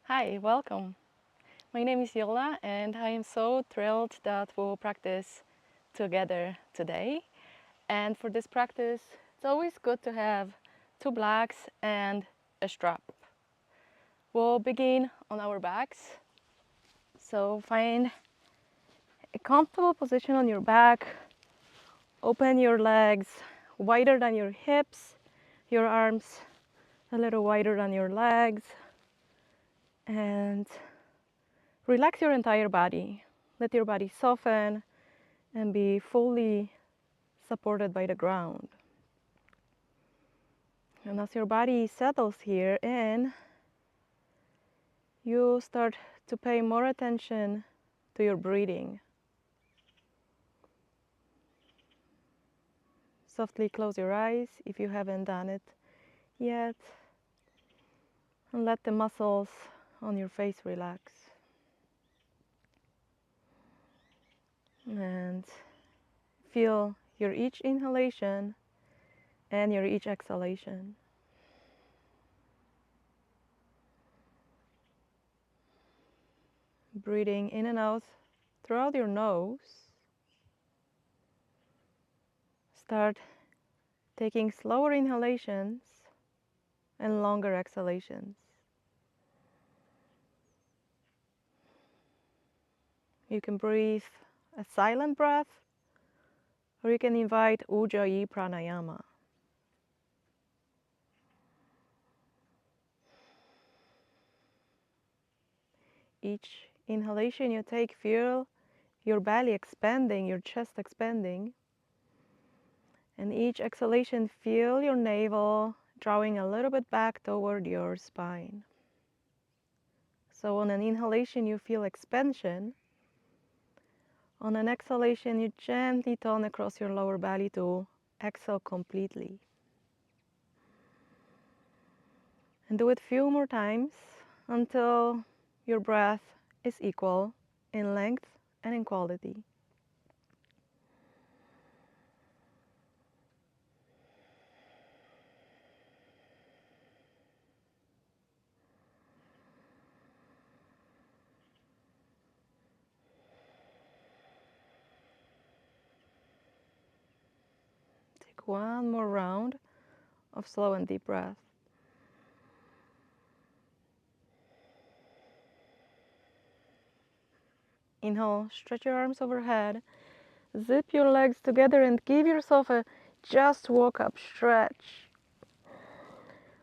Hi, welcome. My name is Yola and I am so thrilled that we'll practice together today. And for this practice, it's always good to have two blocks and a strap. We'll begin on our backs. So find a comfortable position on your back. Open your legs wider than your hips, your arms a little wider than your legs, and relax your entire body. Let your body soften and be fully supported by the ground. And as your body settles here in, you start to pay more attention to your breathing. Softly close your eyes if you haven't done it yet, and let the muscles on your face relax. And feel your each inhalation and your each exhalation. Breathing in and out throughout your nose. Start taking slower inhalations and longer exhalations. You can breathe a silent breath, or you can invite Ujjayi Pranayama. Each inhalation you take, feel your belly expanding, your chest expanding. And each exhalation, feel your navel drawing a little bit back toward your spine. So on an inhalation, you feel expansion. On an exhalation, you gently tone across your lower belly to exhale completely. And do it a few more times until your breath is equal in length and in quality. Take one more round of slow and deep breath. Inhale, stretch your arms overhead. Zip your legs together and give yourself a just walk up stretch.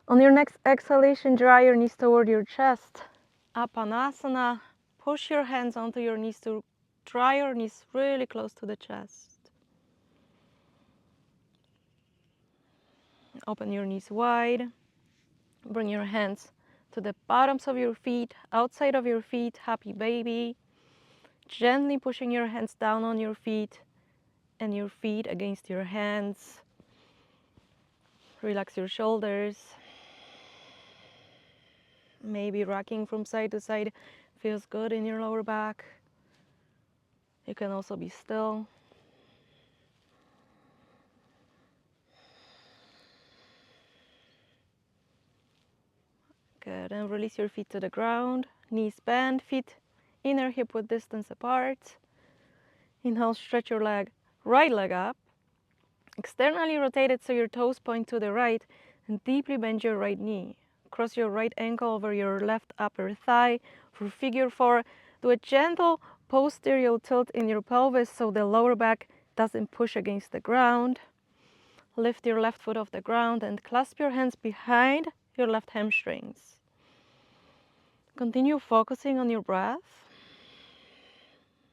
On your next exhalation, draw your knees toward your chest. Apanasana. Push your hands onto your knees to draw your knees really close to the chest. Open your knees wide. Bring your hands to the bottoms of your feet, outside of your feet, happy baby. Gently pushing your hands down on your feet and your feet against your hands. Relax your shoulders. Maybe rocking from side to side feels good in your lower back. You can also be still. Good, and release your feet to the ground. Knees bend, feet inner hip width distance apart. Inhale, stretch your right leg up. Externally rotate it so your toes point to the right and deeply bend your right knee. Cross your right ankle over your left upper thigh for figure 4. Do a gentle posterior tilt in your pelvis so the lower back doesn't push against the ground. Lift your left foot off the ground and clasp your hands behind your left hamstrings. Continue focusing on your breath.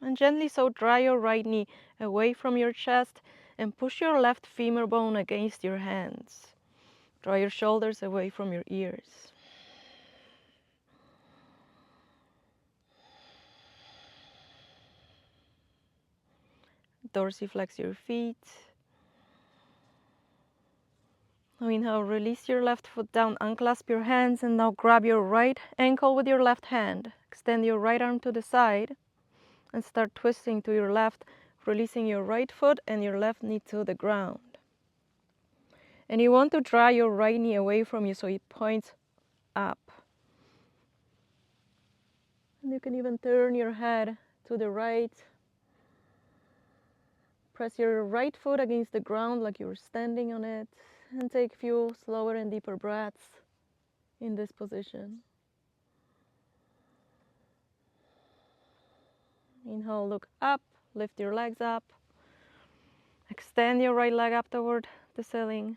And gently so draw your right knee away from your chest and push your left femur bone against your hands. Draw your shoulders away from your ears. Dorsiflex your feet. Now inhale, release your left foot down, unclasp your hands, and now grab your right ankle with your left hand. Extend your right arm to the side and start twisting to your left, releasing your right foot and your left knee to the ground. And you want to draw your right knee away from you so it points up. You can even turn your head to the right. Press your right foot against the ground like you're standing on it, and take a few slower and deeper breaths in this position. Inhale, look up, lift your legs up. Extend your right leg up toward the ceiling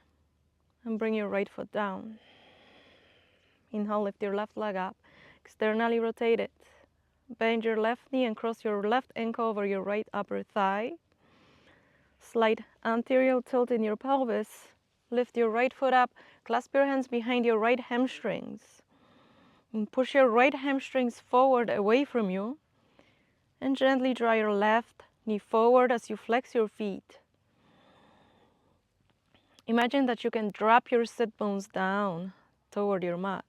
and bring your right foot down. Inhale, lift your left leg up, externally rotate it. Bend your left knee and cross your left ankle over your right upper thigh. Slight anterior tilt in your pelvis. Lift your right foot up, clasp your hands behind your right hamstrings. And push your right hamstrings forward away from you. And gently draw your left knee forward as you flex your feet. Imagine that you can drop your sit bones down toward your mat.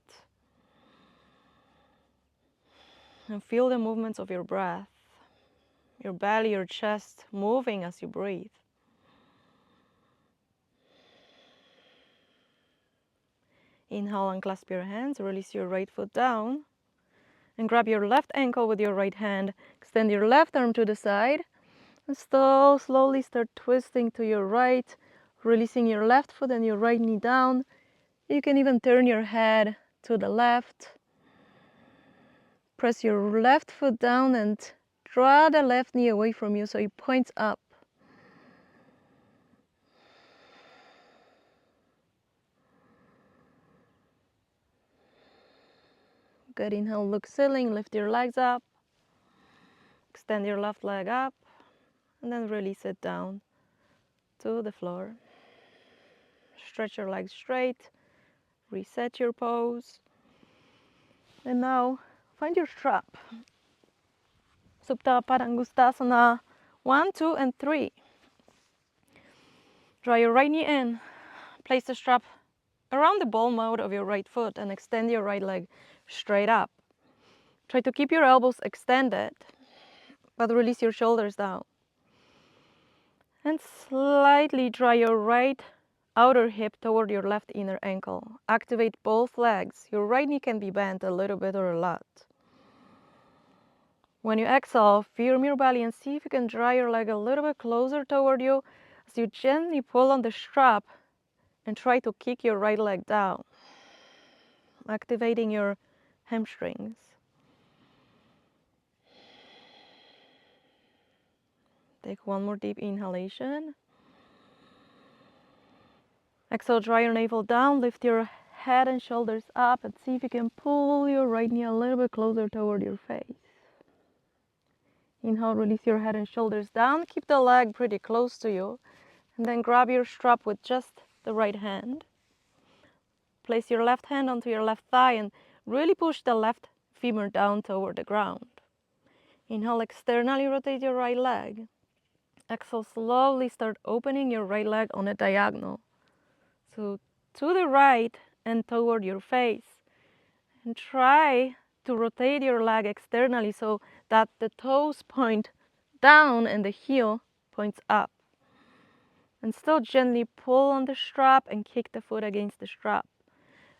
And feel the movements of your breath. Your belly, your chest moving as you breathe. Inhale, unclasp your hands, release your right foot down. And grab your left ankle with your right hand. Extend your left arm to the side. And slowly start twisting to your right, releasing your left foot and your right knee down. You can even turn your head to the left. Press your left foot down and draw the left knee away from you so it points up. Good, inhale, look ceiling, lift your legs up. Extend your left leg up and then release it down to the floor. Stretch your legs straight, reset your pose. And now find your strap. Supta Padangustasana 1, 2, and 3. Draw your right knee in. Place the strap around the ball mouth of your right foot and extend your right leg straight up. Try to keep your elbows extended, but release your shoulders down. And slightly draw your right outer hip toward your left inner ankle. Activate both legs. Your right knee can be bent a little bit or a lot. When you exhale, firm your belly and see if you can draw your leg a little bit closer toward you as you gently pull on the strap and try to kick your right leg down, activating your hamstrings. Take one more deep inhalation. Exhale, draw your navel down, lift your head and shoulders up, and see if you can pull your right knee a little bit closer toward your face. Inhale, release your head and shoulders down. Keep the leg pretty close to you. And then grab your strap with just the right hand. Place your left hand onto your left thigh and really push the left femur down toward the ground. Inhale, externally rotate your right leg. Exhale, slowly start opening your right leg on a diagonal. So to the right and toward your face. And try to rotate your leg externally so that the toes point down and the heel points up. And still gently pull on the strap and kick the foot against the strap.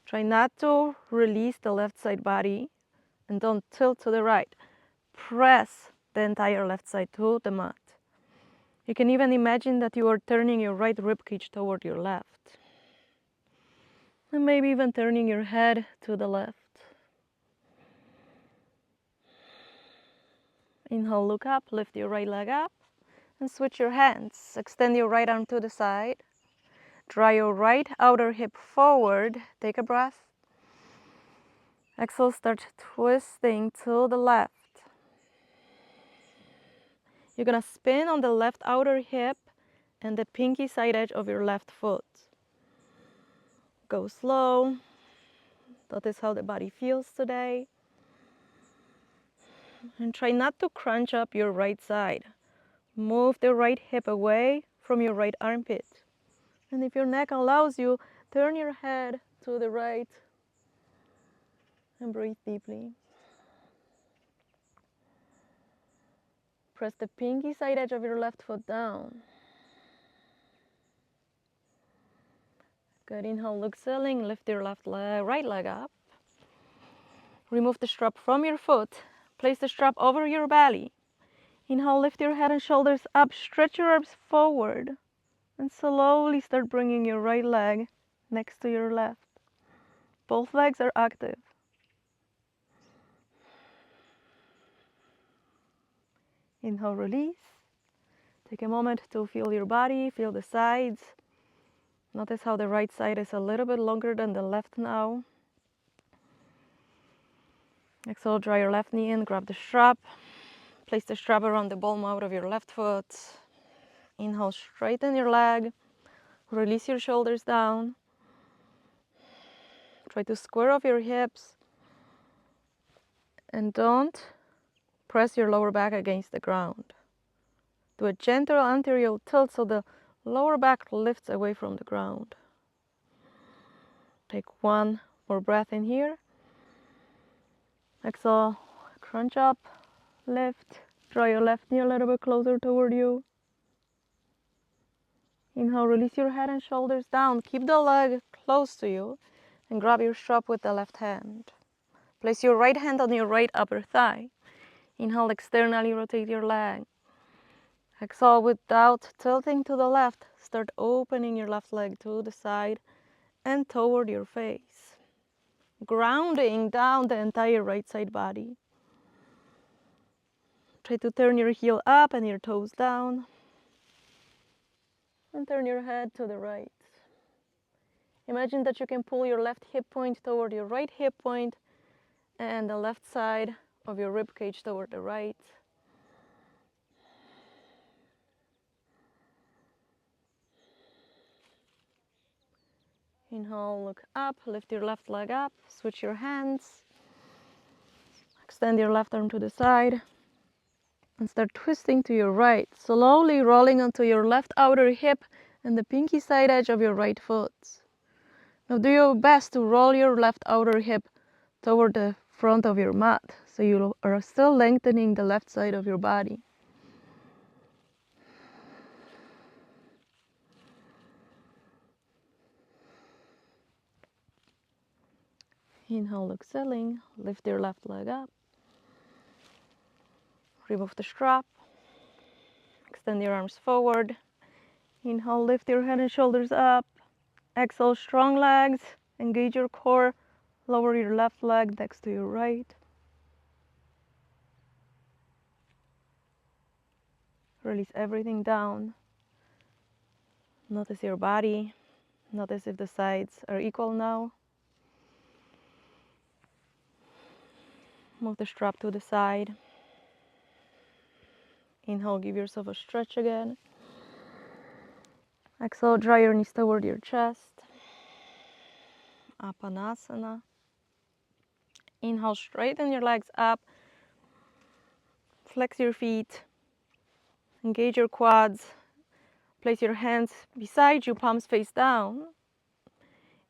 Try not to release the left side body and don't tilt to the right. Press the entire left side to the mat. You can even imagine that you are turning your right ribcage toward your left. And maybe even turning your head to the left. Inhale, look up, lift your right leg up, and switch your hands. Extend your right arm to the side. Draw your right outer hip forward. Take a breath. Exhale, start twisting to the left. You're gonna spin on the left outer hip and the pinky side edge of your left foot. Go slow. Notice how the body feels today. And try not to crunch up your right side. Move the right hip away from your right armpit. And if your neck allows you, turn your head to the right and breathe deeply. Press the pinky side edge of your left foot down. Good, inhale, look ceiling, lift your right leg up. Remove the strap from your foot, Place the strap over your belly. Inhale, lift your head and shoulders up, stretch your arms forward, and slowly start bringing your right leg next to your left. Both legs are active. Inhale, release. Take a moment to feel your body, feel the sides. Notice how the right side is a little bit longer than the left now. Exhale, draw your left knee in, grab the strap. Place the strap around the ball mount of your left foot. Inhale, straighten your leg. Release your shoulders down. Try to square off your hips. And don't press your lower back against the ground. Do a gentle anterior tilt so the lower back lifts away from the ground. Take one more breath in here. Exhale, crunch up, lift. Draw your left knee a little bit closer toward you. Inhale, release your head and shoulders down. Keep the leg close to you and grab your strap with the left hand. Place your right hand on your right upper thigh. Inhale, externally rotate your leg. Exhale, without tilting to the left, start opening your left leg to the side and toward your face. Grounding down the entire right side body. Try to turn your heel up and your toes down. And turn your head to the right. Imagine that you can pull your left hip point toward your right hip point and the left side of your rib cage toward the right. Inhale, look up, lift your left leg up, switch your hands. Extend your left arm to the side and start twisting to your right, slowly rolling onto your left outer hip and the pinky side edge of your right foot. Now do your best to roll your left outer hip toward the front of your mat, so you are still lengthening the left side of your body. Inhale, exhaling, lift your left leg up. Remove the strap. Extend your arms forward. Inhale, lift your head and shoulders up. Exhale, strong legs. Engage your core. Lower your left leg next to your right. Release everything down. Notice your body. Notice if the sides are equal now. Move the strap to the side. Inhale, give yourself a stretch again. Exhale, draw your knees toward your chest. Apanasana. Inhale, straighten your legs up. Flex your feet. Engage your quads. Place your hands beside you, palms face down.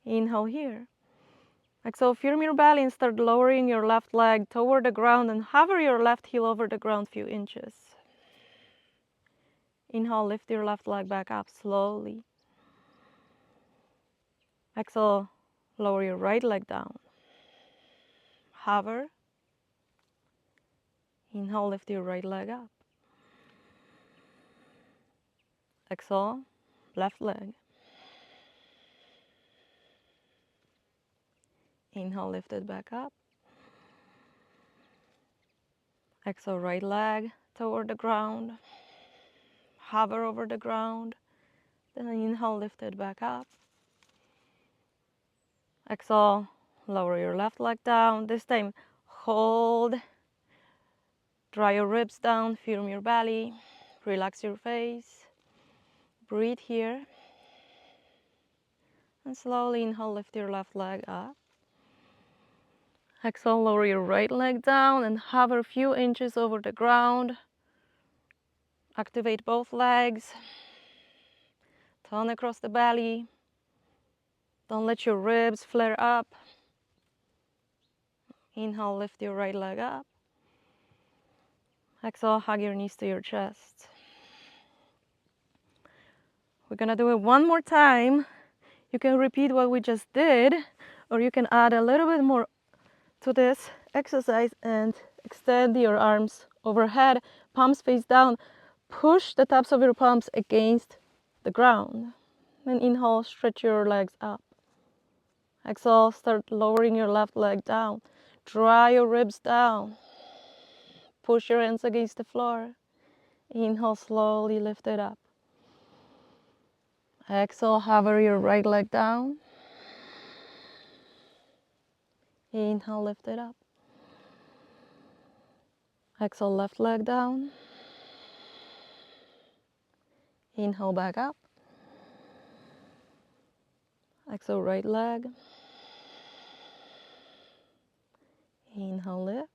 Inhale here. Exhale, firm your belly and start lowering your left leg toward the ground and hover your left heel over the ground a few inches. Inhale, lift your left leg back up slowly. Exhale, lower your right leg down. Hover. Inhale, lift your right leg up. Exhale, left leg. Inhale, lift it back up. Exhale, right leg toward the ground. Hover over the ground. Then inhale, lift it back up. Exhale, lower your left leg down. This time, hold. Draw your ribs down, firm your belly. Relax your face. Breathe here. And slowly inhale, lift your left leg up. Exhale, lower your right leg down and hover a few inches over the ground. Activate both legs. Turn across the belly. Don't let your ribs flare up. Inhale, lift your right leg up. Exhale, hug your knees to your chest. We're gonna do it one more time. You can repeat what we just did, or you can add a little bit more to this exercise and extend your arms overhead, palms face down. Push the tops of your palms against the ground. And inhale, stretch your legs up. Exhale, start lowering your left leg down. Draw your ribs down. Push your hands against the floor. Inhale, slowly lift it up. Exhale, hover your right leg down. Inhale, lift it up. Exhale, left leg down. Inhale, back up. Exhale, right leg. Inhale, lift.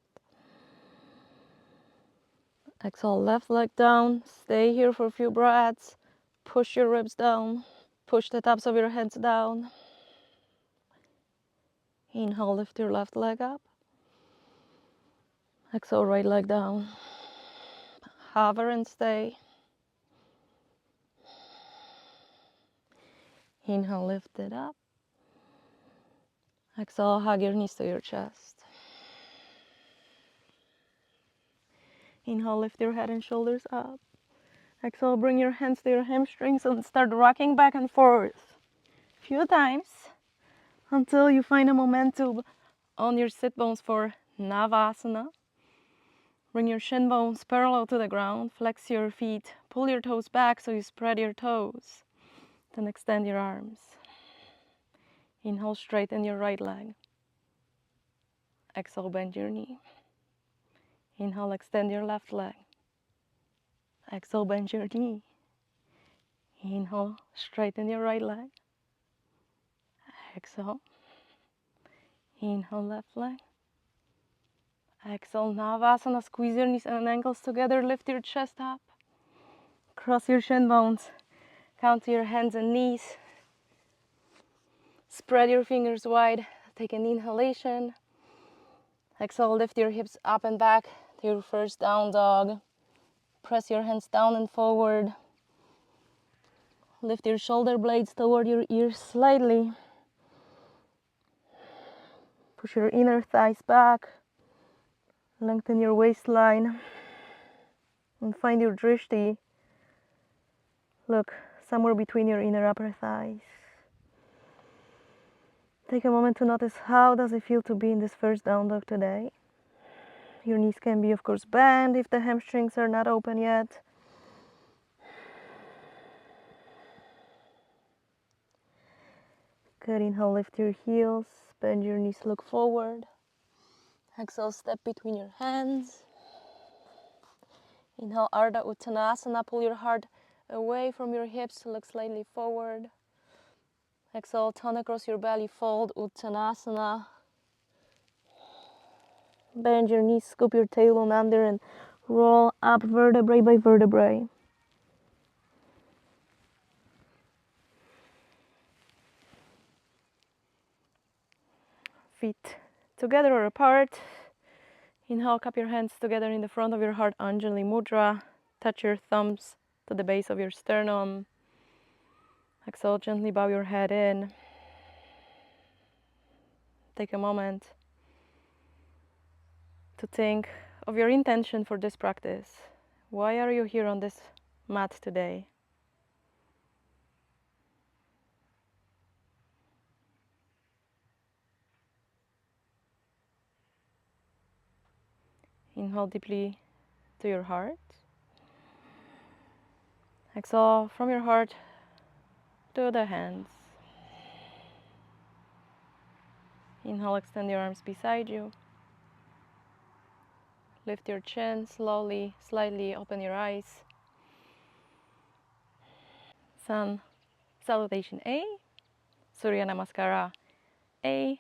Exhale, left leg down. Stay here for a few breaths. Push your ribs down. Push the tops of your hands down. Inhale, lift your left leg up. Exhale, right leg down. Hover and stay. Inhale, lift it up. Exhale, hug your knees to your chest. Inhale, lift your head and shoulders up. Exhale, bring your hands to your hamstrings and start rocking back and forth a few times until you find a momentum on your sit bones for Navasana. Bring your shin bones parallel to the ground. Flex your feet. Pull your toes back so you spread your toes. Then extend your arms. Inhale, straighten your right leg. Exhale, bend your knee. Inhale, extend your left leg. Exhale, bend your knee. Inhale, straighten your right leg. Exhale. Inhale, left leg. Exhale, Navasana. Squeeze your knees and ankles together. Lift your chest up. Cross your shin bones. Count to your hands and knees. Spread your fingers wide. Take an inhalation. Exhale, lift your hips up and back to your first down dog. Press your hands down and forward. Lift your shoulder blades toward your ears slightly. Push your inner thighs back. Lengthen your waistline. And find your drishti. Look somewhere between your inner upper thighs. Take a moment to notice how does it feel to be in this first down dog today. Your knees can be, of course, bent if the hamstrings are not open yet. Good, inhale, lift your heels, bend your knees, look forward. Exhale, step between your hands. Inhale, Ardha Uttanasana, pull your heart away from your hips, look slightly forward. Exhale, turn across your belly, fold, Uttanasana. Bend your knees, scoop your tailbone under and roll up vertebrae by vertebrae. Feet together or apart. Inhale, cup your hands together in the front of your heart, Anjali Mudra. Touch your thumbs to the base of your sternum. Exhale, gently bow your head in. Take a moment to think of your intention for this practice. Why are you here on this mat today? Inhale deeply to your heart. Exhale from your heart to the hands. Inhale, extend your arms beside you. Lift your chin slowly, slightly open your eyes. Sun Salutation A, Surya Namaskara A.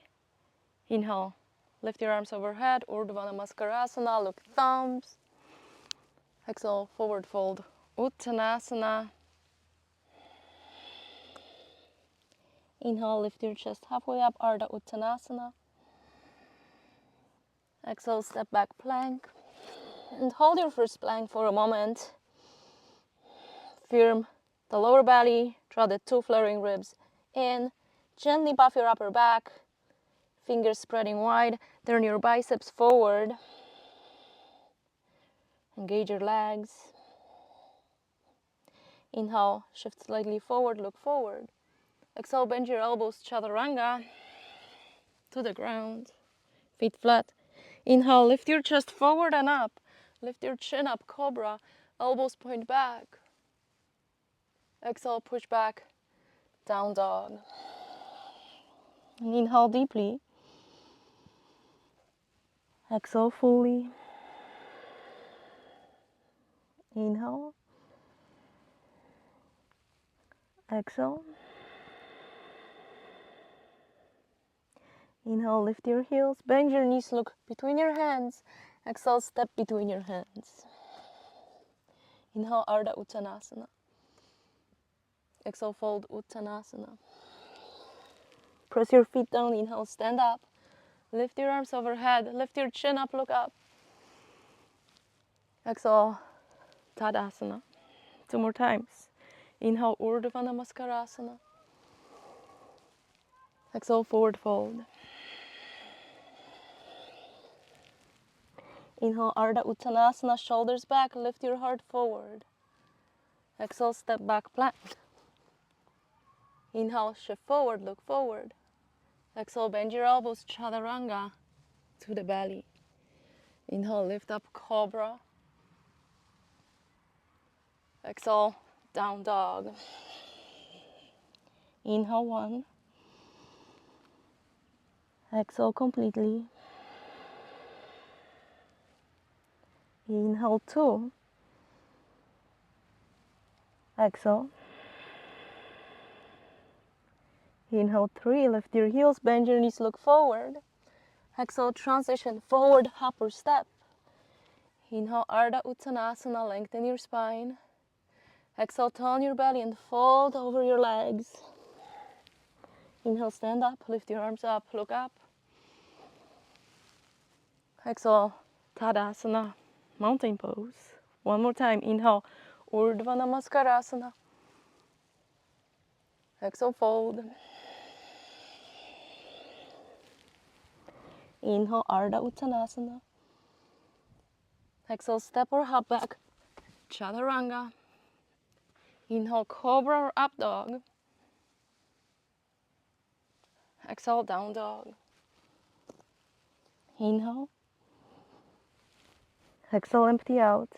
Inhale, lift your arms overhead, Urdhva Namaskarasana, look thumbs. Exhale, forward fold, Uttanasana. Inhale, lift your chest halfway up, Ardha Uttanasana. Exhale, step back plank. And hold your first plank for a moment. Firm the lower belly, draw the two flaring ribs in. Gently puff your upper back. Fingers spreading wide. Turn your biceps forward. Engage your legs. Inhale, shift slightly forward, look forward. Exhale, bend your elbows, chaturanga, to the ground. Feet flat. Inhale, lift your chest forward and up. Lift your chin up, cobra. Elbows point back. Exhale, push back, down dog. And inhale deeply. Exhale fully. Inhale. Exhale. Inhale, lift your heels, bend your knees, look between your hands. Exhale, step between your hands. Inhale, Ardha Uttanasana. Exhale, fold Uttanasana. Press your feet down, inhale, stand up. Lift your arms overhead, lift your chin up, look up. Exhale, Tadasana. 2 more times. Inhale, Urdhva Namaskarasana. Exhale, forward fold. Inhale, Ardha Uttanasana, shoulders back, lift your heart forward. Exhale, step back, plank. Inhale, shift forward, look forward. Exhale, bend your elbows, chaturanga, to the belly. Inhale, lift up, cobra. Exhale, down dog. Inhale, 1. Exhale completely. Inhale, 2. Exhale. Inhale, 3. Lift your heels, bend your knees, look forward. Exhale, transition, forward hopper step. Inhale, Ardha Uttanasana, lengthen your spine. Exhale, turn your belly and fold over your legs. Inhale, stand up, lift your arms up, look up. Exhale, Tadasana, mountain pose. 1 more time, inhale, Urdhva Namaskarasana. Exhale, fold. Inhale, Ardha Uttanasana. Exhale, step or hop back, chaturanga. Inhale, cobra or up dog. Exhale, down dog. Inhale. Exhale, empty out.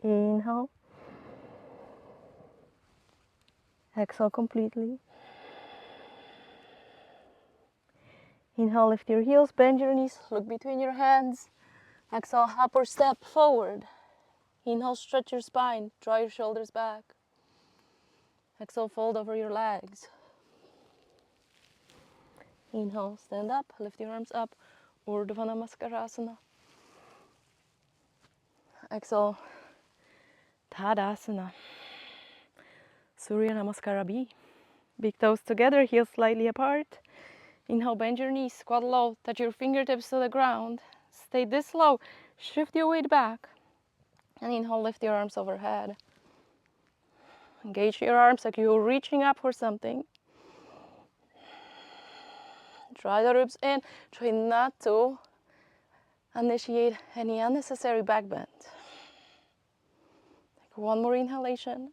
Inhale. Exhale completely. Inhale, lift your heels, bend your knees, look between your hands. Exhale, hop or step forward. Inhale, stretch your spine, draw your shoulders back. Exhale, fold over your legs. Inhale, stand up, lift your arms up, Urdhva Namaskarasana. Exhale, Tadasana. Surya Namaskara B. Big toes together, heels slightly apart. Inhale, bend your knees, squat low, touch your fingertips to the ground. Stay this low, shift your weight back. And inhale, lift your arms overhead. Engage your arms like you're reaching up for something. Draw the ribs in, try not to initiate any unnecessary back bend. Take 1 more inhalation.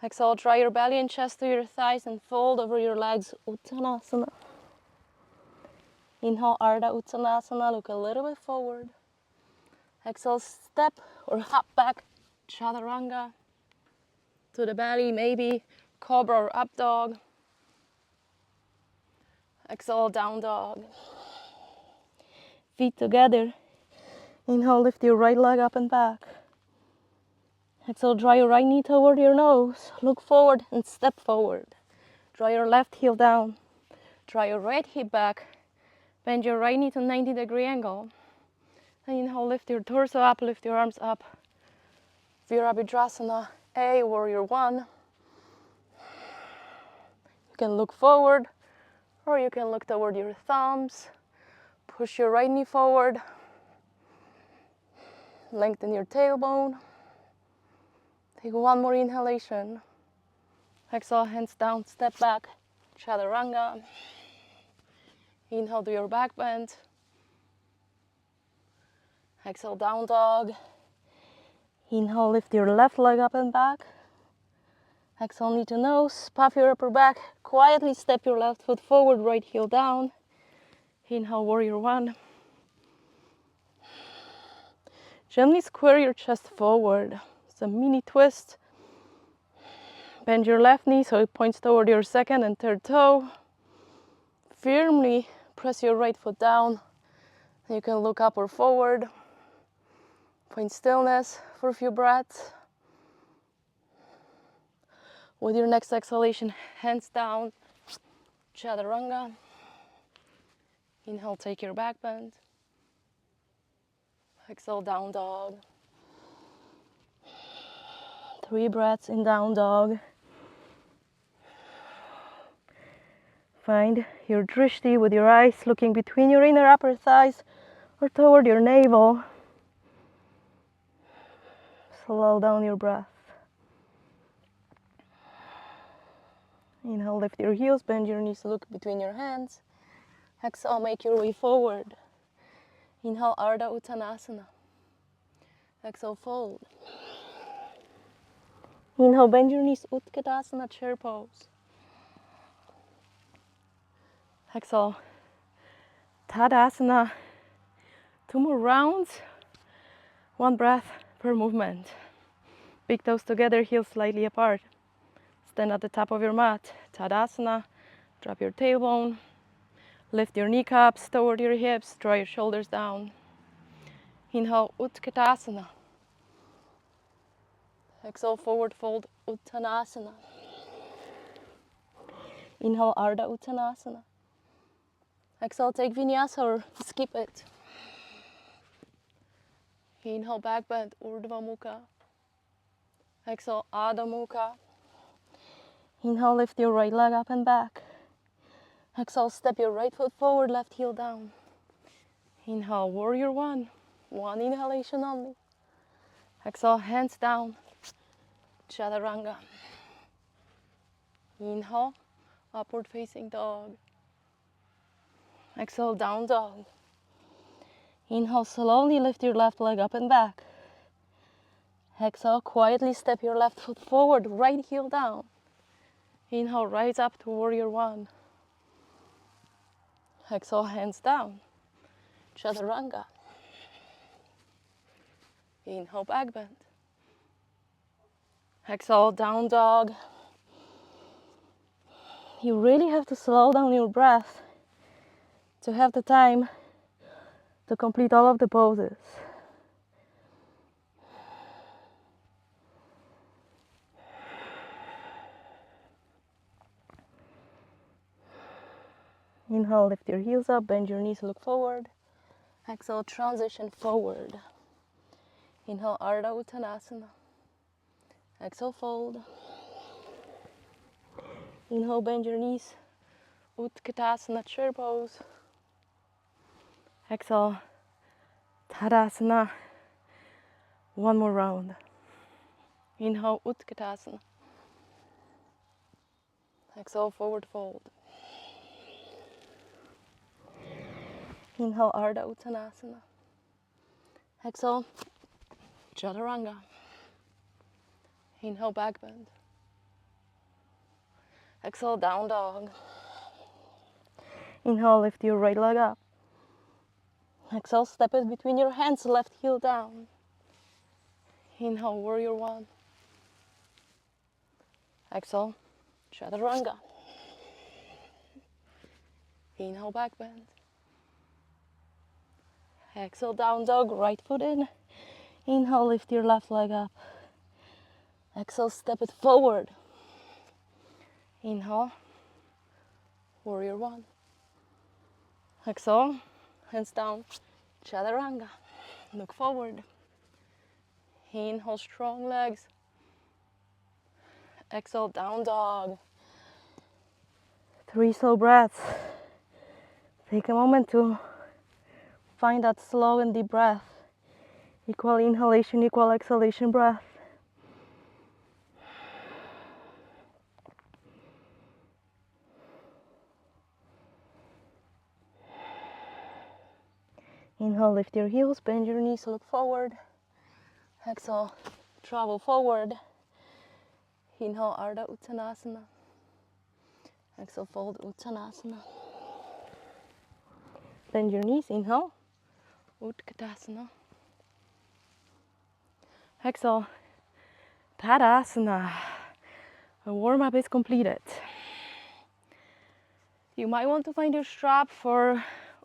Exhale, draw your belly and chest to your thighs and fold over your legs, Uttanasana. Inhale, Ardha Uttanasana, look a little bit forward. Exhale, step or hop back, chaturanga, to the belly, maybe cobra or up dog. Exhale, down dog. Feet together. Inhale, lift your right leg up and back. Exhale, draw your right knee toward your nose. Look forward and step forward. Draw your left heel down. Draw your right hip back. Bend your right knee to 90-degree angle. And inhale, lift your torso up, lift your arms up. Virabhadrasana A, Warrior 1. You can look forward or you can look toward your thumbs. Push your right knee forward. Lengthen your tailbone. Take 1 more inhalation. Exhale, hands down, step back. Chaturanga. Inhale, do your back bend. Exhale, down dog. Inhale, lift your left leg up and back. Exhale, knee to nose. Puff your upper back. Quietly step your left foot forward, right heel down. Inhale, warrior one. Gently square your chest forward. It's a mini twist. Bend your left knee so it points toward your second and third toe. Firmly press your right foot down. You can look up or forward. Find stillness for a few breaths. With your next exhalation, hands down, chaturanga. Inhale, take your back bend. Exhale, down dog. 3 breaths in down dog. Find your drishti with your eyes looking between your inner upper thighs or toward your navel. Slow down your breath. Inhale, lift your heels, bend your knees, look between your hands. Exhale, make your way forward. Inhale, Ardha Uttanasana. Exhale, fold. Inhale, bend your knees, Utkatasana, chair pose. Exhale, Tadasana. 2 more rounds, 1 breath per movement. Big toes together, heels slightly apart. Stand at the top of your mat, Tadasana. Drop your tailbone. Lift your kneecaps toward your hips, draw your shoulders down. Inhale, Utkatasana. Exhale, forward fold, Uttanasana. Inhale, Ardha Uttanasana. Exhale, take Vinyasa or skip it. Inhale, back bend, Urdhva Mukha. Exhale, Adha Mukha. Inhale, lift your right leg up and back. Exhale, step your right foot forward, left heel down. Inhale, warrior one. 1 inhalation only. Exhale, hands down, chaturanga. Inhale, upward facing dog. Exhale, down dog. Inhale, slowly lift your left leg up and back. Exhale, quietly step your left foot forward, right heel down. Inhale, rise up to warrior one. Exhale, hands down, chaturanga. Inhale, back bend. Exhale, down dog. You really have to slow down your breath to have the time to complete all of the poses. Inhale, lift your heels up, bend your knees, look forward. Exhale, transition forward. Inhale, Ardha Uttanasana. Exhale, fold. Inhale, bend your knees, Utkatasana, chair pose. Exhale, Tadasana. 1 more round. Inhale, Utkatasana. Exhale, forward fold. Inhale, Ardha Uttanasana. Exhale, chaturanga. Inhale, back bend. Exhale, down dog. Inhale, lift your right leg up. Exhale, step it between your hands, left heel down. Inhale, warrior one. Exhale, chaturanga. Inhale, back bend. Exhale, down dog, right foot in. Inhale, lift your left leg up. Exhale, step it forward. Inhale, warrior one. Exhale, hands down, chaturanga. Look forward. Inhale, strong legs. Exhale, down dog. 3 slow breaths. Take a moment to find that slow and deep breath. Equal inhalation, equal exhalation breath. Inhale, lift your heels, bend your knees, look forward. Exhale, travel forward. Inhale, Ardha Uttanasana. Exhale, fold Uttanasana. Bend your knees, inhale, Utkatasana. Exhale, Tadasana. The warm-up is completed. You might want to find your strap for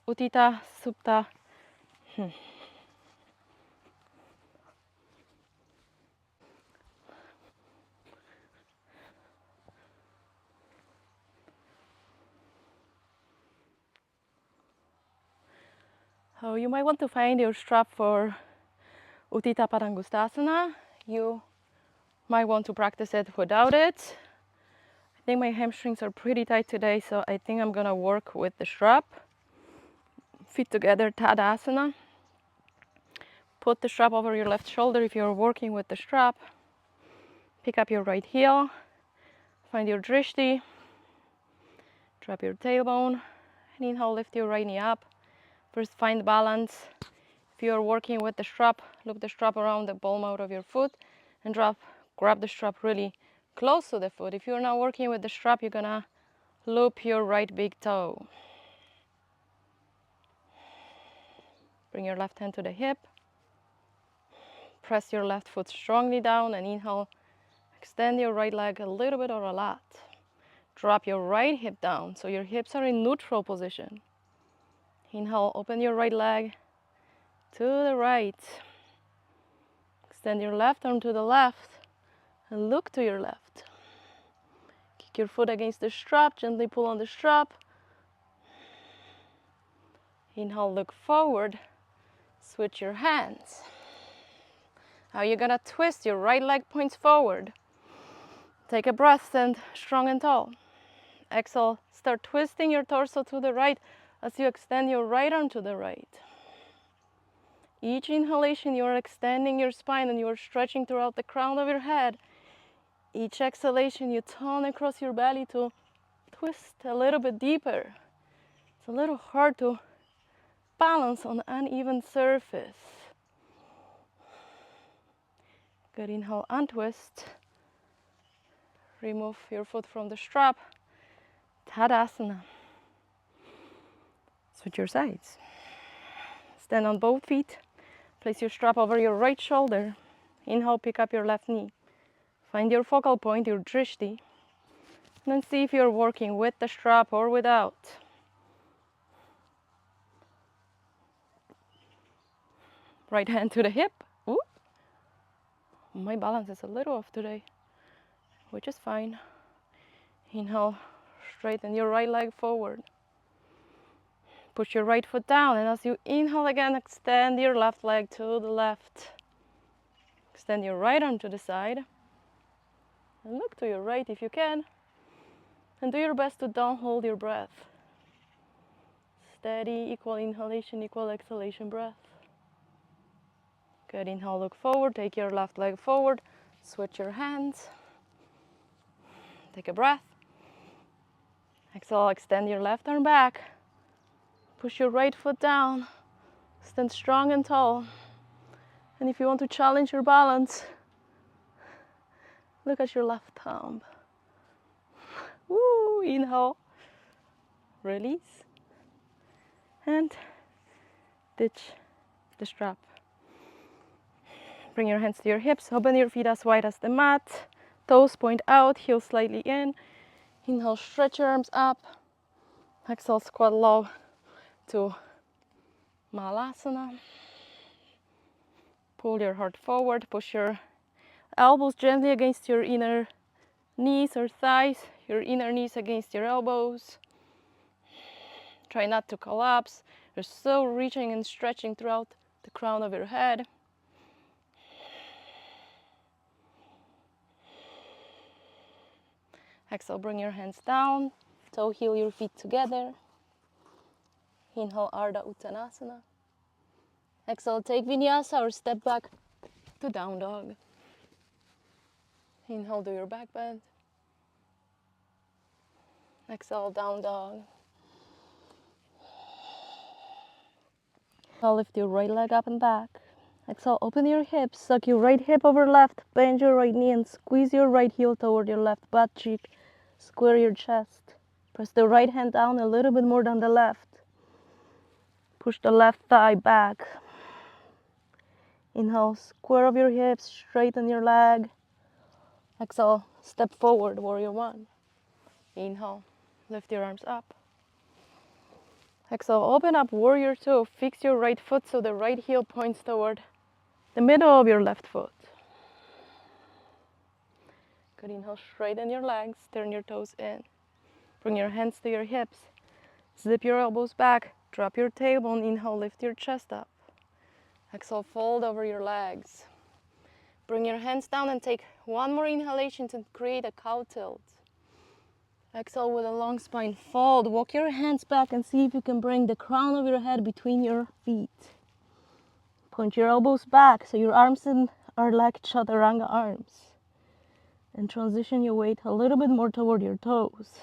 Utthita Supta. So you might want to find your strap for Utthita Padangusthasana. You might want to practice it without it. I think my hamstrings are pretty tight today, so I think I'm gonna work with the strap. Feet together, Tadasana. Put the strap over your left shoulder if you're working with the strap. Pick up your right heel. Find your drishti. Drop your tailbone. And inhale, lift your right knee up. First, find balance. If you're working with the strap, loop the strap around the ball mount of your foot and grab the strap really close to the foot. If you're not working with the strap, you're gonna loop your right big toe. Bring your left hand to the hip. Press your left foot strongly down and inhale. Extend your right leg a little bit or a lot. Drop your right hip down so your hips are in neutral position. Inhale, open your right leg to the right. Extend your left arm to the left and look to your left. Kick your foot against the strap, gently pull on the strap. Inhale, look forward. Switch your hands. Now you're gonna twist your right leg points forward. Take a breath, stand strong and tall. Exhale, start twisting your torso to the right as you extend your right arm to the right. Each inhalation, you are extending your spine and you are stretching throughout the crown of your head. Each exhalation, you turn across your belly to twist a little bit deeper. It's a little hard to balance on uneven surface. Good, inhale, untwist. Remove your foot from the strap. Tadasana. Switch your sides. Stand on both feet. Place your strap over your right shoulder. Inhale, pick up your left knee. Find your focal point, your drishti. And then see if you're working with the strap or without. Right hand to the hip. Ooh. My balance is a little off today, which is fine. Inhale, straighten your right leg forward. Push your right foot down, and as you inhale again, extend your left leg to the left. Extend your right arm to the side. And look to your right if you can. And do your best to don't hold your breath. Steady, equal inhalation, equal exhalation breath. Good, inhale, look forward, take your left leg forward, switch your hands. Take a breath. Exhale, extend your left arm back. Push your right foot down. Stand strong and tall. And if you want to challenge your balance, look at your left thumb. Woo, inhale, release, and ditch the strap. Bring your hands to your hips, open your feet as wide as the mat. Toes point out, heels slightly in. Inhale, stretch your arms up. Exhale, squat low to Malasana. Pull your heart forward, push your elbows gently against your inner knees or thighs, your inner knees against your elbows. Try not to collapse. You're still reaching and stretching throughout the crown of your head. Exhale, bring your hands down, toe heel your feet together. Inhale, Ardha Uttanasana. Exhale, take Vinyasa or step back to down dog. Inhale, do your back bend. Exhale, down dog. Lift your right leg up and back. Exhale, open your hips, suck your right hip over left, bend your right knee and squeeze your right heel toward your left butt cheek. Square your chest. Press the right hand down a little bit more than the left. Push the left thigh back. Inhale, square of your hips, straighten your leg. Exhale, step forward, warrior one. Inhale, lift your arms up. Exhale, open up, warrior two. Fix your right foot so the right heel points toward the middle of your left foot. Good, inhale, straighten your legs, turn your toes in. Bring your hands to your hips. Zip your elbows back, drop your tailbone. Inhale, lift your chest up. Exhale, fold over your legs. Bring your hands down and take one more inhalation to create a cow tilt. Exhale with a long spine, fold. Walk your hands back and see if you can bring the crown of your head between your feet. Point your elbows back so your arms are like chaturanga arms. And transition your weight a little bit more toward your toes.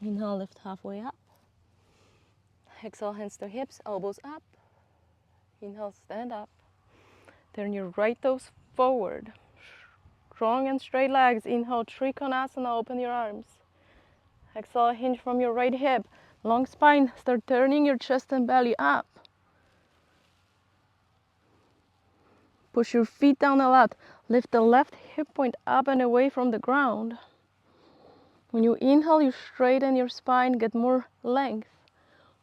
Inhale, lift halfway up. Exhale, hands to hips, elbows up. Inhale, stand up. Turn your right toes forward. Strong and straight legs. Inhale, Trikonasana, open your arms. Exhale, hinge from your right hip. Long spine, start turning your chest and belly up. Push your feet down a lot. Lift the left hip point up and away from the ground. When you inhale, you straighten your spine, get more length.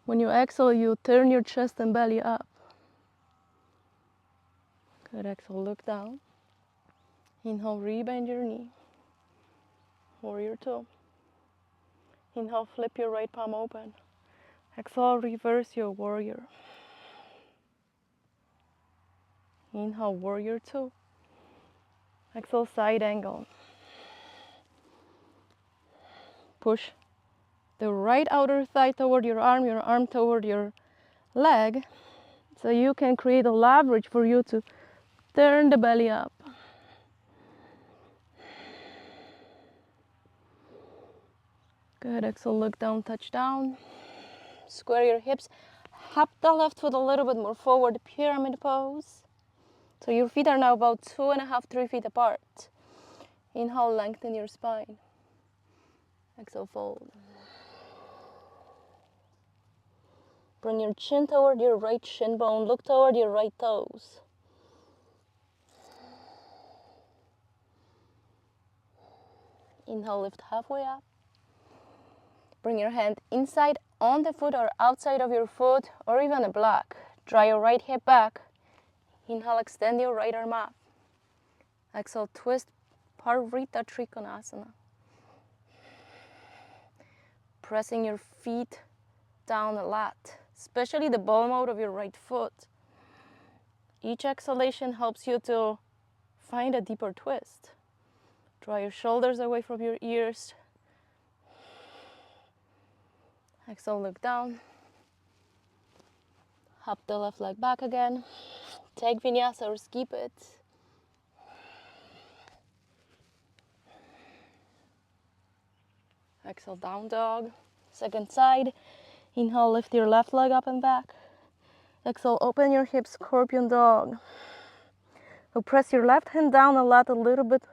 When you exhale, you turn your chest and belly up. Good, exhale, look down. Inhale, rebend your knee. Warrior two. Inhale, flip your right palm open. Exhale, reverse your warrior. Inhale, warrior two. Exhale, side angle. Push the right outer thigh toward your arm toward your leg, so you can create a leverage for you to turn the belly up. Good, exhale, look down, touch down. Square your hips. Hop the left foot a little bit more forward, pyramid pose. So your feet are now about 2.5, 3 feet apart. Inhale, lengthen your spine. Exhale, fold. Bring your chin toward your right shin bone. Look toward your right toes. Inhale, lift halfway up. Bring your hand inside on the foot or outside of your foot or even a block. Draw your right hip back. Inhale, extend your right arm up. Exhale, twist Parivritta Trikonasana. Pressing your feet down a lot, especially the ball mode of your right foot. Each exhalation helps you to find a deeper twist. Draw your shoulders away from your ears. Exhale, look down. Hop the left leg back again. Take Vinyasa or skip it. Exhale, down dog. Second side. Inhale, lift your left leg up and back. Exhale, open your hips, scorpion dog. Now press your left hand down a lot, a little bit.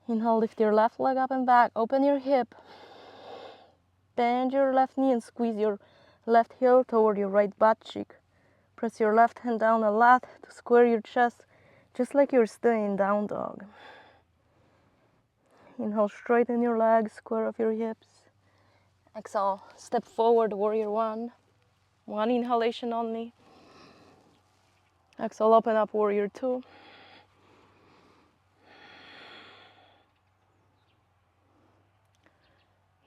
Inhale, lift your left leg up and back. Open your hip. Bend your left knee and squeeze your left heel toward your right butt cheek. Press your left hand down a lot to square your chest, just like you're still in down dog. Inhale, straighten your legs, square off your hips. Exhale, step forward, warrior one. One inhalation only. Exhale, open up, warrior two.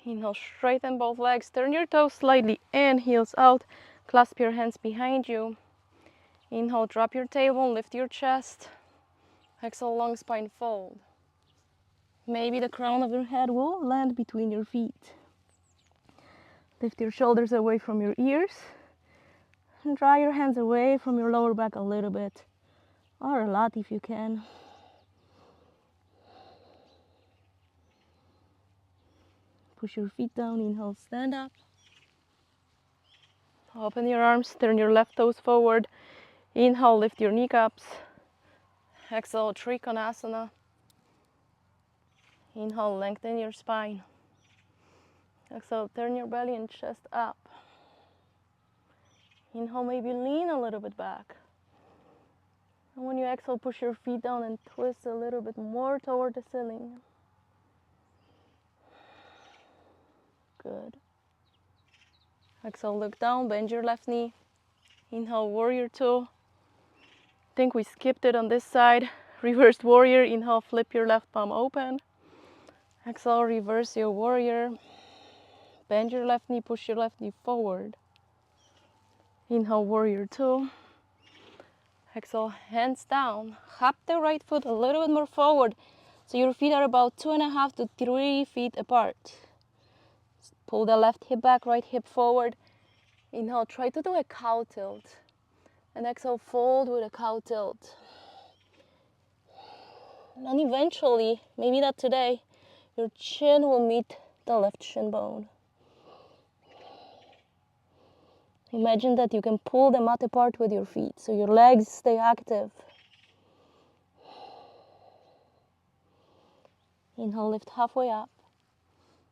Inhale, straighten both legs. Turn your toes slightly in, heels out. Clasp your hands behind you. Inhale, drop your tailbone, lift your chest. Exhale, long spine fold. Maybe the crown of your head will land between your feet. Lift your shoulders away from your ears. And draw your hands away from your lower back a little bit, or a lot if you can. Push your feet down. Inhale, stand up. Open your arms, turn your left toes forward. Inhale, lift your kneecaps. Exhale, Trikonasana. Inhale, lengthen your spine. Exhale, turn your belly and chest up. Inhale, maybe lean a little bit back. And when you exhale, push your feet down and twist a little bit more toward the ceiling. Good. Exhale, look down, bend your left knee. Inhale, warrior two. Think we skipped it on this side. Reversed warrior. Inhale, flip your left palm open. Exhale, reverse your warrior. Bend your left knee, push your left knee forward. Inhale, warrior two. Exhale, hands down. Hop the right foot a little bit more forward. So your feet are about 2.5 to 3 feet apart. Pull the left hip back, right hip forward. Inhale, try to do a cow tilt. And exhale, fold with a cow tilt. And eventually, maybe not today, your chin will meet the left shin bone. Imagine that you can pull the mat apart with your feet, so your legs stay active. Inhale, lift halfway up.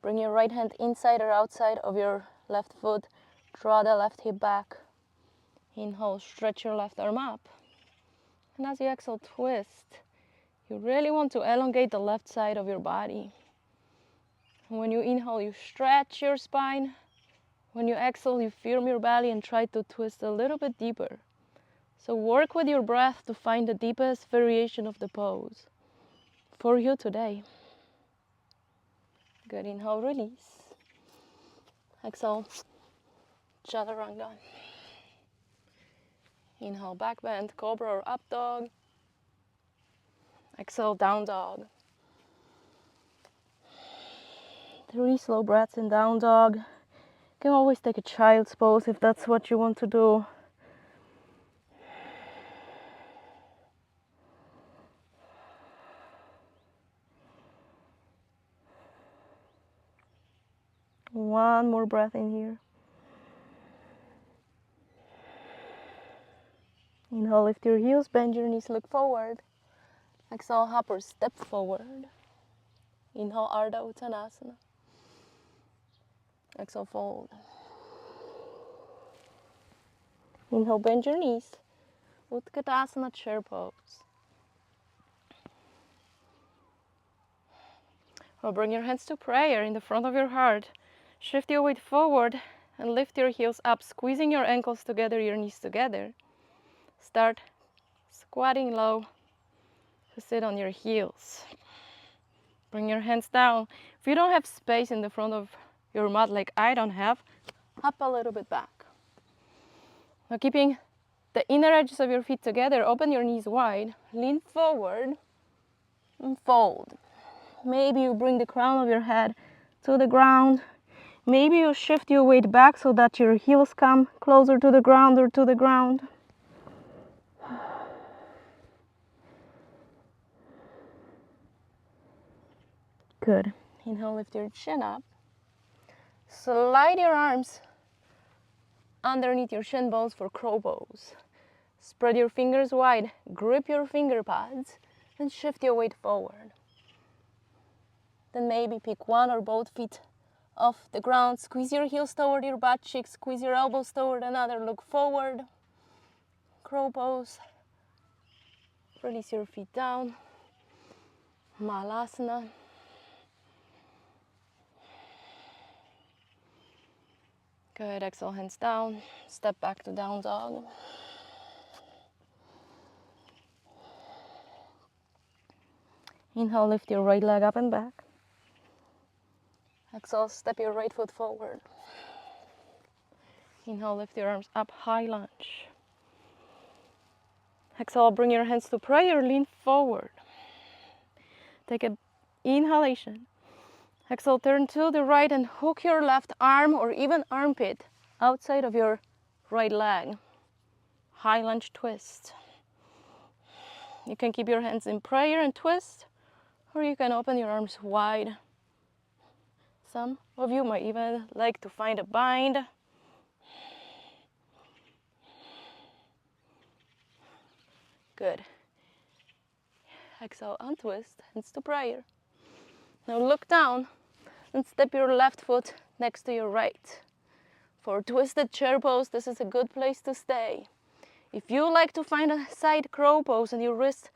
Bring your right hand inside or outside of your left foot. Draw the left hip back. Inhale, stretch your left arm up. And as you exhale, twist. You really want to elongate the left side of your body. And when you inhale, you stretch your spine. When you exhale, you firm your belly and try to twist a little bit deeper. So work with your breath to find the deepest variation of the pose for you today. Good, inhale, release. Exhale, chaturanga. Inhale, back bend, cobra or up dog. Exhale, down dog. 3 slow breaths in down dog. You can always take a child's pose if that's what you want to do. One more breath in here. Inhale, lift your heels, bend your knees, look forward. Exhale, hop or step forward. Inhale, Ardha Uttanasana. Exhale, fold. Inhale, bend your knees. Utkatasana, chair pose. Or bring your hands to prayer in the front of your heart. Shift your weight forward and lift your heels up, squeezing your ankles together, your knees together. Start squatting low to sit on your heels. Bring your hands down. If you don't have space in the front of your mat like I don't have, hop a little bit back. Now keeping the inner edges of your feet together, open your knees wide, lean forward and fold. Maybe you bring the crown of your head to the ground. Maybe you shift your weight back so that your heels come closer to the ground or to the ground. Good. Inhale, lift your chin up. Slide your arms underneath your shin bones for crow pose. Spread your fingers wide, grip your finger pads, and shift your weight forward. Then maybe pick one or both feet off the ground. Squeeze your heels toward your butt cheeks, squeeze your elbows toward another, look forward. Crow pose. Release your feet down. Malasana. Good, exhale, hands down. Step back to down dog. Inhale, lift your right leg up and back. Exhale, step your right foot forward. Inhale, lift your arms up, high lunge. Exhale, bring your hands to prayer, lean forward. Take an inhalation. Exhale, turn to the right and hook your left arm or even armpit outside of your right leg. High lunge twist. You can keep your hands in prayer and twist, or you can open your arms wide. Some of you might even like to find a bind. Good. Exhale, untwist, hands to prayer. Now look down and step your left foot next to your right. For twisted chair pose, this is a good place to stay. If you like to find a side crow pose and your wrists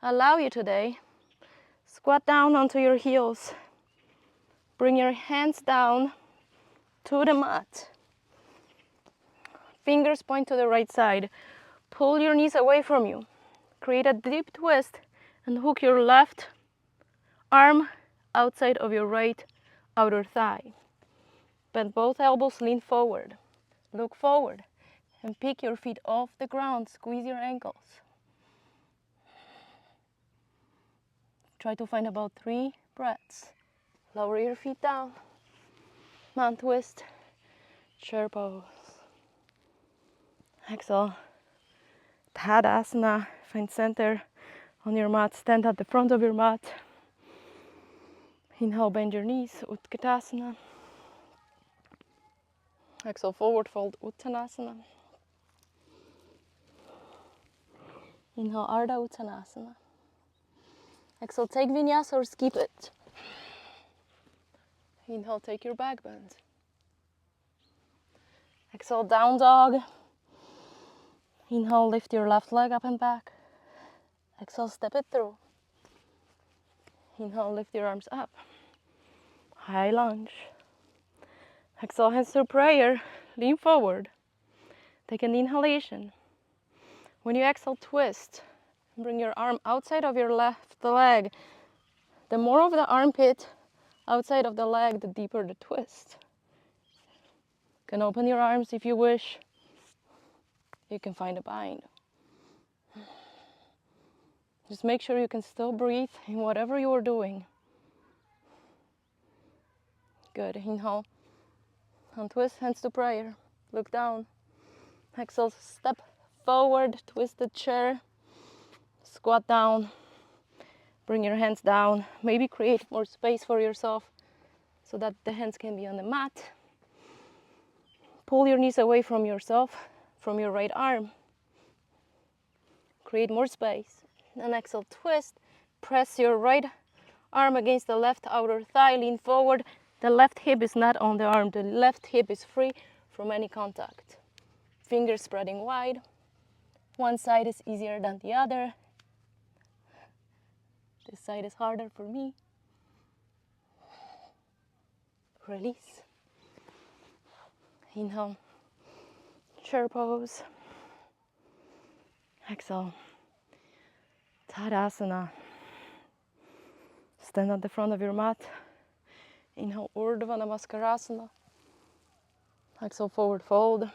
allow you today, squat down onto your heels. Bring your hands down to the mat. Fingers point to the right side. Pull your knees away from you. Create a deep twist and hook your left arm outside of your right outer thigh. Bend both elbows, lean forward. Look forward and pick your feet off the ground. Squeeze your ankles. Try to find about 3 breaths. Lower your feet down. Man twist, chair pose. Exhale. Tadasana. Find center on your mat. Stand at the front of your mat. Inhale, bend your knees. Utkatasana. Exhale, forward fold, Uttanasana. Inhale, Ardha Uttanasana. Exhale, take Vinyasa or skip it. Inhale, take your back bend. Exhale, down dog. Inhale, lift your left leg up and back. Exhale, step it through. Inhale, lift your arms up. High lunge. Exhale, hands to prayer. Lean forward. Take an inhalation. When you exhale, twist. Bring your arm outside of your left leg. The more of the armpit outside of the leg, the deeper the twist. You can open your arms if you wish. You can find a bind. Just make sure you can still breathe in whatever you are doing. Good. Inhale. Untwist, hands to prayer. Look down. Exhale, step forward, twist the chair. Squat down. Bring your hands down. Maybe create more space for yourself so that the hands can be on the mat. Pull your knees away from yourself, from your right arm. Create more space. And exhale, twist. Press your right arm against the left outer thigh. Lean forward. The left hip is not on the arm. The left hip is free from any contact. Fingers spreading wide. One side is easier than the other. This side is harder for me. Release. Inhale. Chair pose. Exhale. Tadasana. Stand at the front of your mat. Inhale, Urdhva Namaskarasana. Exhale, forward fold.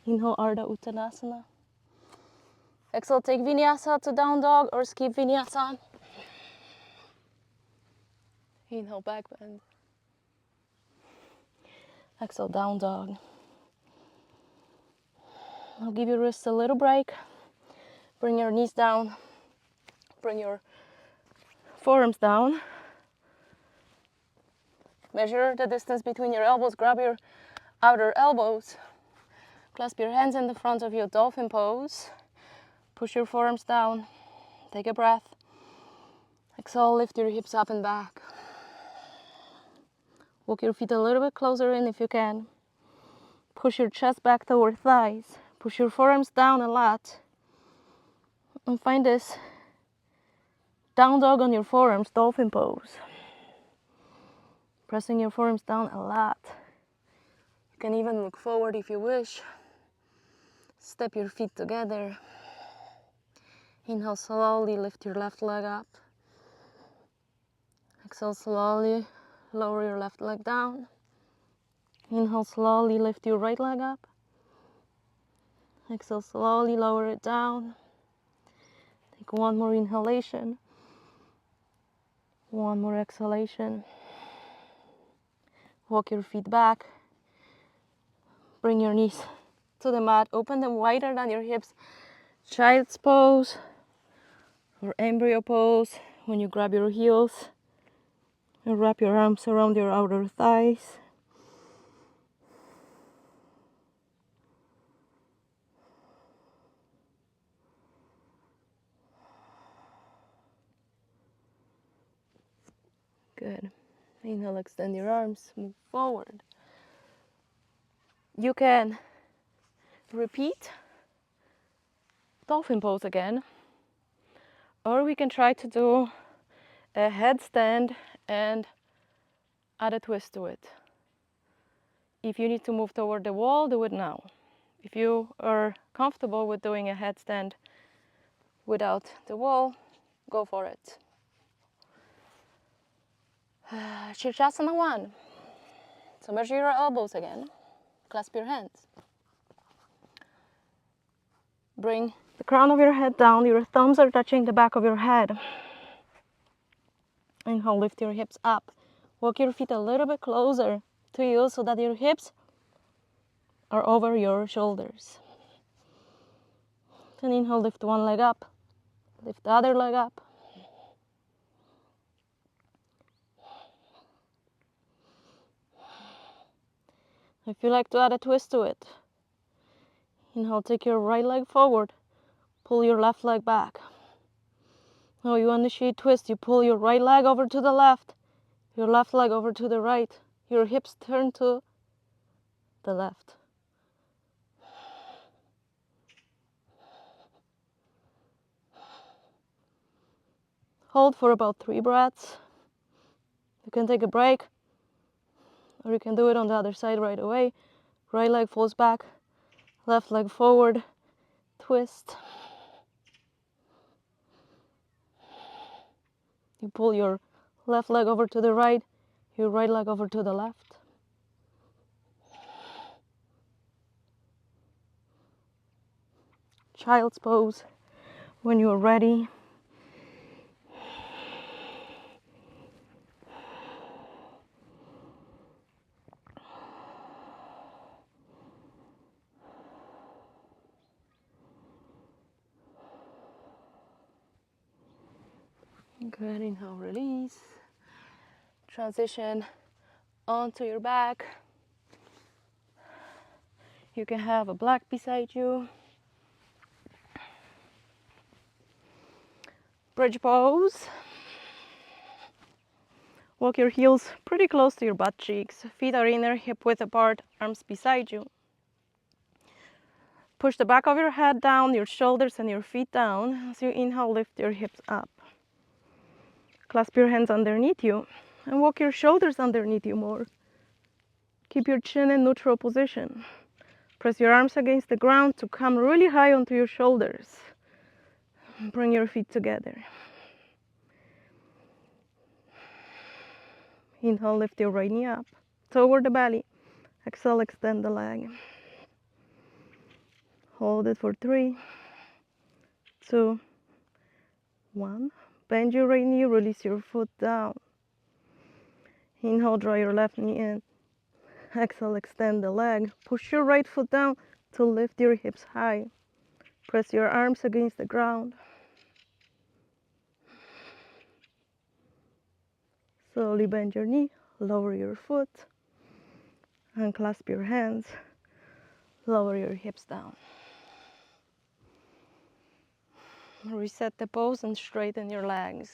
Inhale, Ardha Uttanasana. Exhale, take Vinyasa to down dog or skip Vinyasa. Inhale, back bend. Exhale, down dog. Now give your wrists a little break. Bring your knees down. Bring your forearms down. Measure the distance between your elbows. Grab your outer elbows. Clasp your hands in the front of your dolphin pose. Push your forearms down. Take a breath. Exhale, lift your hips up and back. Walk your feet a little bit closer in if you can. Push your chest back toward thighs. Push your forearms down a lot. And find this down dog on your forearms, dolphin pose. Pressing your forearms down a lot. You can even look forward if you wish. Step your feet together. Inhale, slowly lift your left leg up. Exhale, slowly lower your left leg down. Inhale, slowly lift your right leg up. Exhale, slowly lower it down. Take one more inhalation. One more exhalation. Walk your feet back. Bring your knees to the mat. Open them wider than your hips. Child's pose or embryo pose when you grab your heels. And wrap your arms around your outer thighs. Good. Inhale, extend your arms, move forward. You can repeat dolphin pose again, or we can try to do a headstand and add a twist to it. If you need to move toward the wall, do it now. If you are comfortable with doing a headstand without the wall, go for it. Sirsasana 1. Submerge your elbows again. Clasp your hands. Bring the crown of your head down. Your thumbs are touching the back of your head. Inhale, lift your hips up. Walk your feet a little bit closer to you so that your hips are over your shoulders. Then inhale, lift one leg up. Lift the other leg up. If you like to add a twist to it, inhale, take your right leg forward. Pull your left leg back. Now you initiate twist. You pull your right leg over to the left. Your left leg over to the right. Your hips turn to the left. Hold for about 3 breaths. You can take a break, or you can do it on the other side right away. Right leg falls back, left leg forward, twist. You pull your left leg over to the right, your right leg over to the left. Child's pose when you're ready. Good, inhale, release. Transition onto your back. You can have a block beside you. Bridge pose. Walk your heels pretty close to your butt cheeks. Feet are inner, hip width apart, arms beside you. Push the back of your head down, your shoulders and your feet down. As you inhale, lift your hips up. Clasp your hands underneath you and walk your shoulders underneath you more. Keep your chin in neutral position. Press your arms against the ground to come really high onto your shoulders. Bring your feet together. Inhale, lift your right knee up toward the belly. Exhale, extend the leg. Hold it for 3, 2, 1. Bend your right knee, release your foot down. Inhale, draw your left knee in. Exhale, extend the leg. Push your right foot down to lift your hips high. Press your arms against the ground. Slowly bend your knee, lower your foot, and clasp your hands. Lower your hips down. Reset the pose and straighten your legs.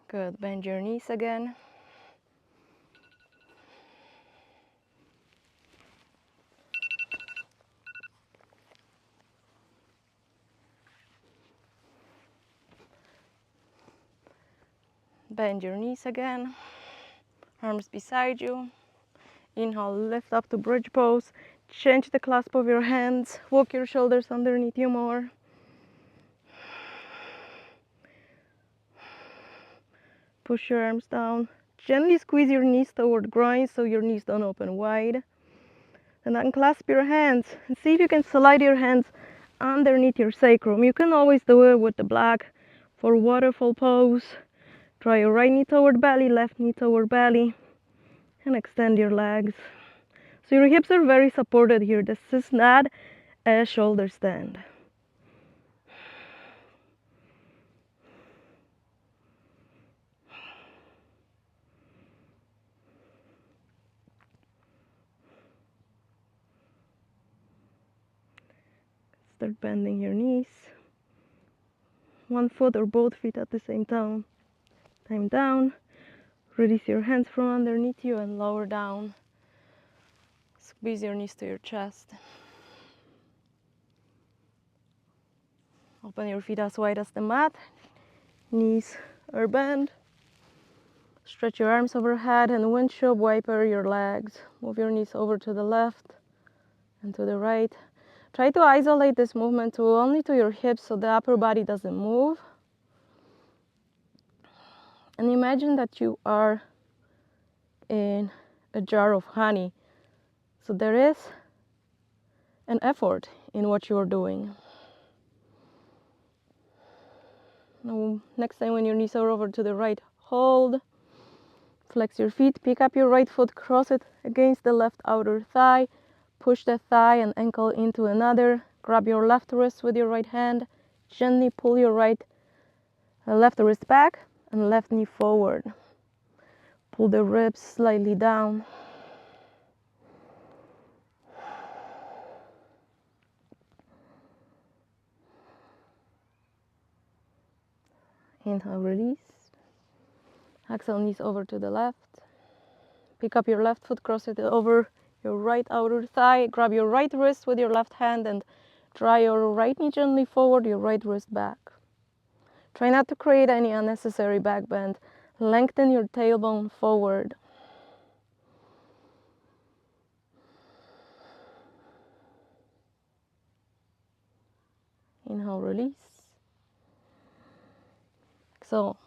Good, bend your knees again. Bend your knees again. Arms beside you. Inhale, lift up to bridge pose. Change the clasp of your hands. Walk your shoulders underneath you more. Push your arms down. Gently squeeze your knees toward groin so your knees don't open wide. And unclasp your hands and see if you can slide your hands underneath your sacrum. You can always do it with the black for waterfall pose. Draw your right knee toward belly, left knee toward belly, and extend your legs. So your hips are very supported here. This is not a shoulder stand. Start bending your knees. One foot or both feet at the same time. Time down. Release your hands from underneath you and lower down. Squeeze your knees to your chest. Open your feet as wide as the mat. Knees are bent. Stretch your arms overhead and windshield wiper your legs. Move your knees over to the left and to the right. Try to isolate this movement to only to your hips so the upper body doesn't move. And imagine that you are in a jar of honey. So there is an effort in what you are doing. Now, next time when your knees are over to the right, hold. Flex your feet, pick up your right foot, cross it against the left outer thigh. Push the thigh and ankle into another. Grab your left wrist with your right hand. Gently pull your left wrist back and left knee forward. Pull the ribs slightly down. Inhale, release. Exhale, knees over to the left. Pick up your left foot, cross it over your right outer thigh. Grab your right wrist with your left hand and draw your right knee gently forward, your right wrist back. Try not to create any unnecessary back bend. Lengthen your tailbone forward. Inhale, release. Exhale,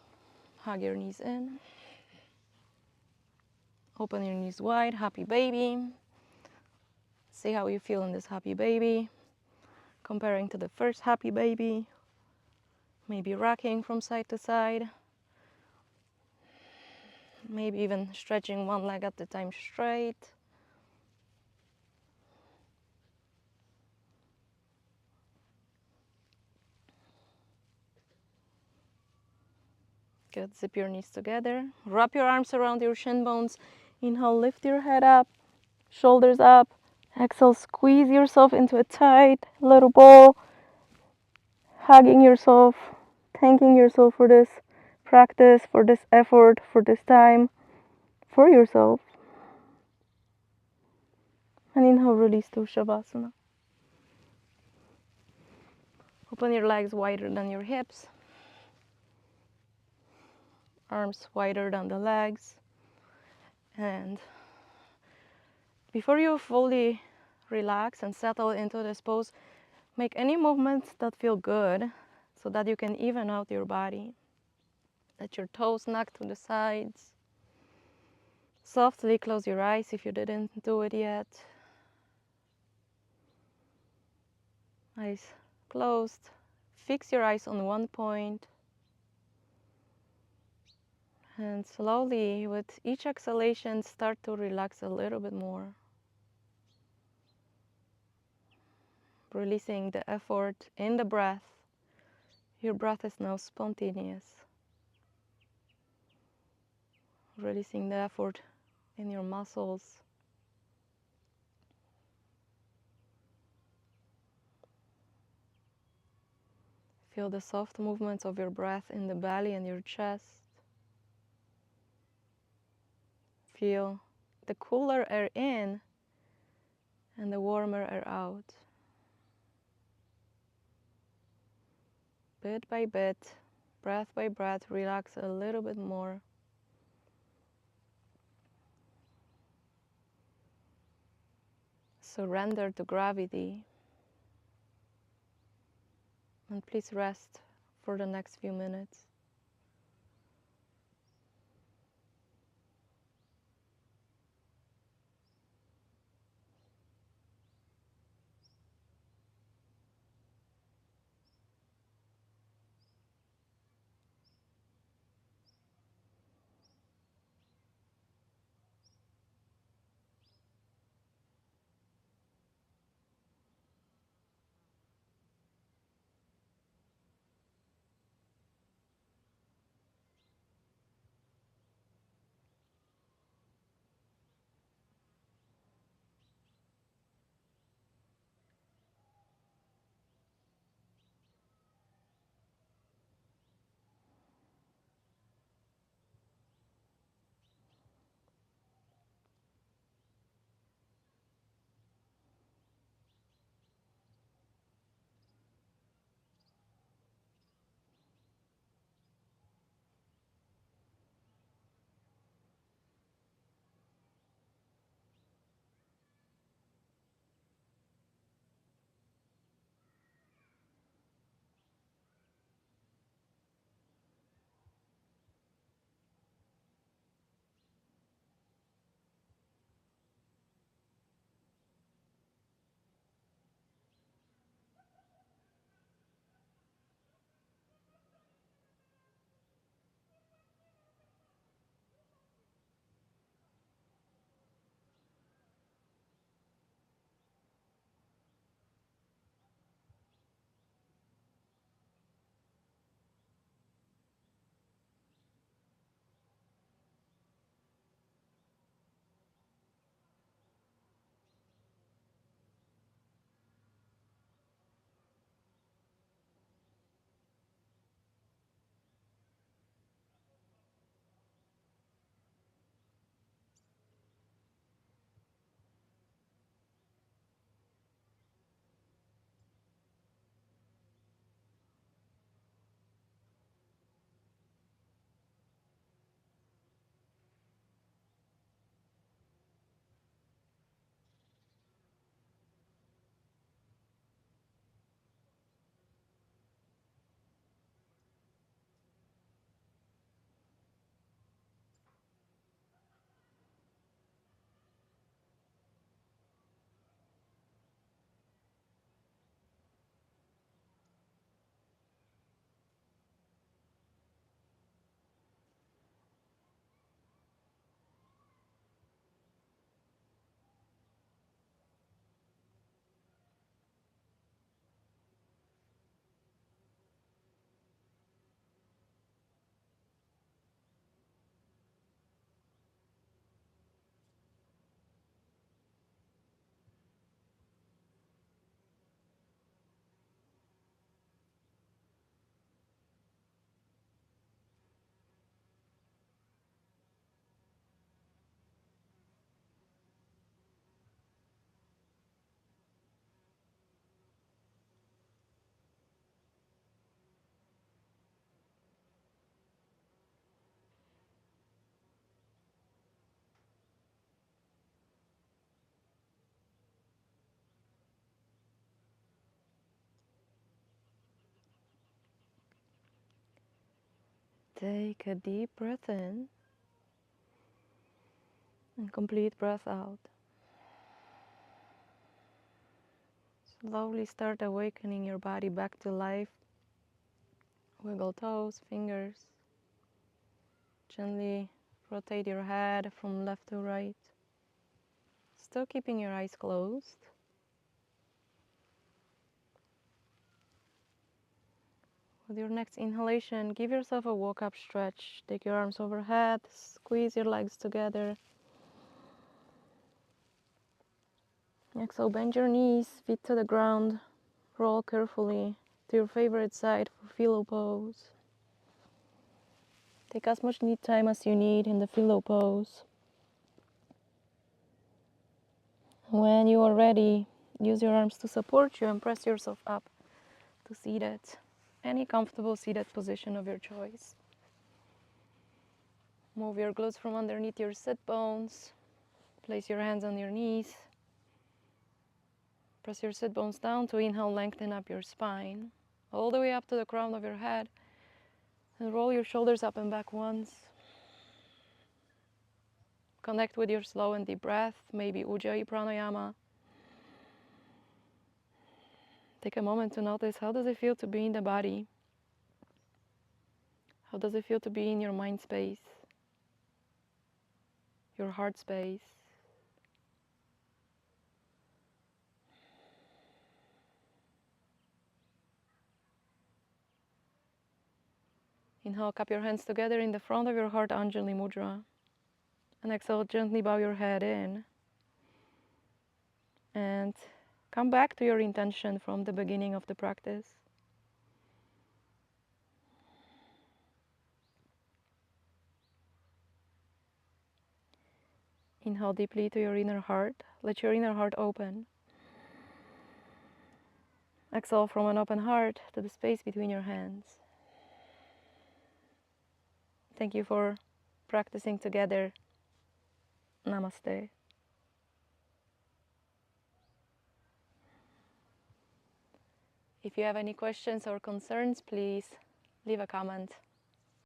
hug your knees in. Open your knees wide, happy baby. See how you feel in this happy baby. Comparing to the first happy baby. Maybe rocking from side to side. Maybe even stretching one leg at a time straight. Good, zip your knees together. Wrap your arms around your shin bones. Inhale, lift your head up, shoulders up. Exhale, squeeze yourself into a tight little ball. Hugging yourself, thanking yourself for this practice, for this effort, for this time, for yourself. And inhale, release to Shavasana. Open your legs wider than your hips. Arms wider than the legs. And before you fully relax and settle into this pose, make any movements that feel good so that you can even out your body. Let your toes knock to the sides. Softly close your eyes if you didn't do it yet. Eyes closed. Fix your eyes on one point. And slowly, with each exhalation, start to relax a little bit more. Releasing the effort in the breath. Your breath is now spontaneous. Releasing the effort in your muscles. Feel the soft movements of your breath in the belly and your chest. Feel the cooler air in and the warmer air out. Bit by bit, breath by breath, relax a little bit more. Surrender to gravity. And please rest for the next few minutes. Take a deep breath in and complete breath out. Slowly start awakening your body back to life. Wiggle toes, fingers. Gently rotate your head from left to right. Still keeping your eyes closed. With your next inhalation, give yourself a walk-up stretch. Take your arms overhead, squeeze your legs together. Exhale, bend your knees, feet to the ground. Roll carefully to your favorite side for pillow pose. Take as much knee time as you need in the pillow pose. When you are ready, use your arms to support you and press yourself up to seated. Any comfortable seated position of your choice. Move your glutes from underneath your sit bones. Place your hands on your knees. Press your sit bones down to inhale, lengthen up your spine. All the way up to the crown of your head. And roll your shoulders up and back once. Connect with your slow and deep breath, maybe Ujjayi Pranayama. Take a moment to notice, how does it feel to be in the body? How does it feel to be in your mind space? Your heart space? Inhale, cup your hands together in the front of your heart, Anjali Mudra. And exhale, gently bow your head in. And come back to your intention from the beginning of the practice. Inhale deeply to your inner heart. Let your inner heart open. Exhale from an open heart to the space between your hands. Thank you for practicing together. Namaste. If you have any questions or concerns, please leave a comment.